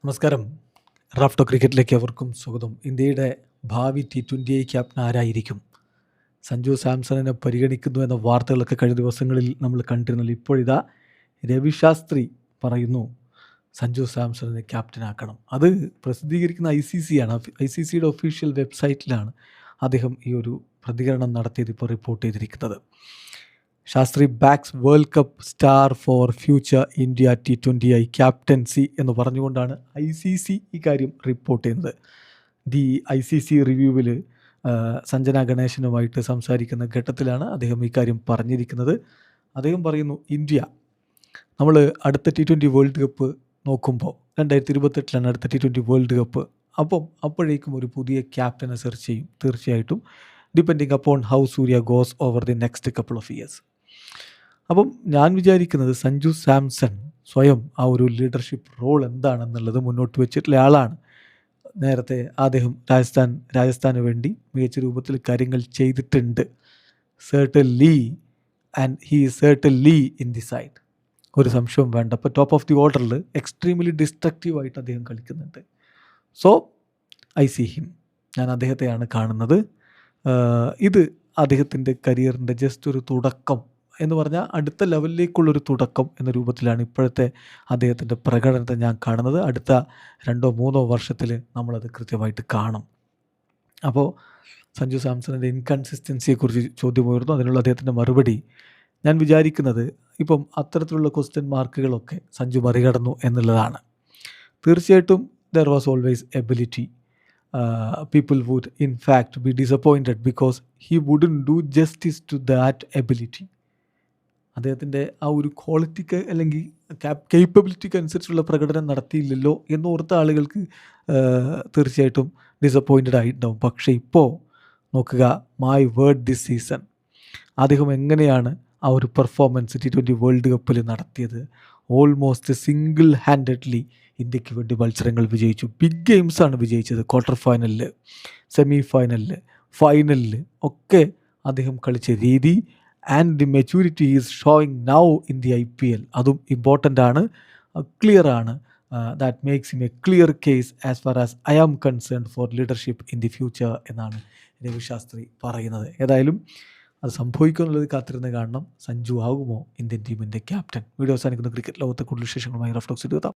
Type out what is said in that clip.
നമസ്കാരം. റാഫ്റ്റോ ക്രിക്കറ്റിലേക്ക് അവർക്കും സ്വാഗതം. ഇന്ത്യയുടെ ഭാവി T20 ക്യാപ്റ്റൻ ആരായിരിക്കും? സഞ്ജു സാംസണിനെ പരിഗണിക്കുന്നു എന്ന വാർത്തകളൊക്കെ കഴിഞ്ഞ ദിവസങ്ങളിൽ നമ്മൾ കണ്ടിരുന്നല്ലോ. ഇപ്പോഴിതാ രവി ശാസ്ത്രി പറയുന്നു സഞ്ജു സാംസണിനെ ക്യാപ്റ്റനാക്കണം. അത് പ്രസിദ്ധീകരിക്കുന്ന ICC ആണ്. ICCയുടെ ഒഫീഷ്യൽ വെബ്സൈറ്റിലാണ് അദ്ദേഹം ഈ ഒരു പ്രതികരണം നടത്തിയത് ഇപ്പോൾ റിപ്പോർട്ട് ചെയ്തിരിക്കുന്നത്. Shastri backs world cup star for future India T20 captaincy എന്ന് പറഞ്ഞുകൊണ്ടാണ് ICC ഈ കാര്യം റിപ്പോർട്ട് ചെയ്യുന്നത്. ദി ICC റിവ്യൂവിൽ സഞ്ജന ഗണേശനുമായിട്ട് സംസാരിക്കുന്ന ഘട്ടത്തിലാണ് അദ്ദേഹം ഈ കാര്യം പറഞ്ഞിരിക്കുന്നത്. അദ്ദേഹം പറയുന്നു, ഇന്ത്യ നമ്മൾ അടുത്ത T20 വേൾഡ് കപ്പ് നോക്കുമ്പോൾ 2028 അടുത്ത T20 വേൾഡ് കപ്പ്. അപ്പോഴേക്കും ഒരു പുതിയ ക്യാപ്റ്റനെ സെർച്ച് ചെയ്യും തീർച്ചയായിട്ടും, depending upon how Surya goes over the next couple of years. ഞാൻ വിചാരിക്കുന്നത് സഞ്ജു സാംസൺ സ്വയം ആ ഒരു ലീഡർഷിപ്പ് റോൾ എന്താണെന്നുള്ളത് മുന്നോട്ട് വെച്ചിട്ടുള്ള ആളാണ്. നേരത്തെ അദ്ദേഹം രാജസ്ഥാന് വേണ്ടി മികച്ച രൂപത്തിൽ കാര്യങ്ങൾ ചെയ്തിട്ടുണ്ട്. Certainly and he certainly in the side, ഒരു സംശയവും വേണ്ട. അപ്പോൾ ടോപ്പ് ഓഫ് ദി ഓർഡറിൽ എക്സ്ട്രീംലി ഡിസ്ട്രക്റ്റീവായിട്ട് അദ്ദേഹം കളിക്കുന്നുണ്ട്. സോ ഐ സി ഹിം, ഞാൻ അദ്ദേഹത്തെയാണ് കാണുന്നത്. ഇത് അദ്ദേഹത്തിൻ്റെ കരിയറിൻ്റെ ജസ്റ്റ് ഒരു തുടക്കം എന്ന് പറഞ്ഞാൽ അടുത്ത ലെവലിലേക്കുള്ളൊരു തുടക്കം എന്ന രൂപത്തിലാണ് ഇപ്പോഴത്തെ അദ്ദേഹത്തിൻ്റെ പ്രകടനത്തെ ഞാൻ കാണുന്നത്. അടുത്ത 2-3 വർഷത്തിൽ നമ്മളത് കൃത്യമായിട്ട് കാണും. അപ്പോൾ സഞ്ജു സാംസണിൻ്റെ ഇൻകൺസിസ്റ്റൻസിയെക്കുറിച്ച് ചോദ്യമുയർന്നു. അതിനുള്ള അദ്ദേഹത്തിൻ്റെ മറുപടി, ഞാൻ വിചാരിക്കുന്നത് ഇപ്പം അത്തരത്തിലുള്ള ക്വസ്റ്റ്യൻ മാർക്കുകളൊക്കെ സഞ്ജു മറികടന്നു എന്നുള്ളതാണ്. തീർച്ചയായിട്ടും there was always ability. People would in fact be disappointed because he wouldn't do justice to that ability. അദ്ദേഹത്തിൻ്റെ ആ ഒരു ക്വാളിറ്റിക്ക് അല്ലെങ്കിൽ കേപ്പബിലിറ്റിക്ക് അനുസരിച്ചുള്ള പ്രകടനം നടത്തിയില്ലല്ലോ എന്നോർത്ത ആളുകൾക്ക് തീർച്ചയായിട്ടും ഡിസപ്പോയിൻറ്റഡ് ആയിട്ടുണ്ടാവും. പക്ഷേ ഇപ്പോൾ നോക്കുക, മൈ വേർഡ് ദിസ് സീസൺ അദ്ദേഹം എങ്ങനെയാണ് ആ ഒരു പെർഫോമൻസ് T20 വേൾഡ് കപ്പിൽ നടത്തിയത്. ഓൾമോസ്റ്റ് സിംഗിൾ ഹാൻഡഡ്ലി ഇന്ത്യക്ക് വേണ്ടി മത്സരങ്ങൾ വിജയിച്ചു. ബിഗ് ഗെയിംസാണ് വിജയിച്ചത്. ക്വാർട്ടർ ഫൈനലിൽ, സെമി ഫൈനലിൽ, ഫൈനലിൽ ഒക്കെ അദ്ദേഹം കളിച്ച രീതി and the maturity is showing now in the IPL. അതും ഇമ്പോർട്ടൻ്റ് ആണ്, ക്ലിയർ ആണ്. That makes him a clear case as far as I am concerned for leadership in the future എന്നാണ് രവി ശാസ്ത്രി പറയുന്നത്. ഏതായാലും അത് സംഭവിക്കുമെന്നുള്ളത് കാത്തിരുന്ന് കാണണം. സഞ്ജു ആകുമോ ഇന്ത്യൻ ടീമിൻ്റെ ക്യാപ്റ്റൻ? വീഡിയോ അവസാനിക്കുന്ന ക്രിക്കറ്റ് ലോകത്തെ കൂടുതൽ വിശേഷങ്ങളുമായി റഫ് ടോക്സ് എത്താം.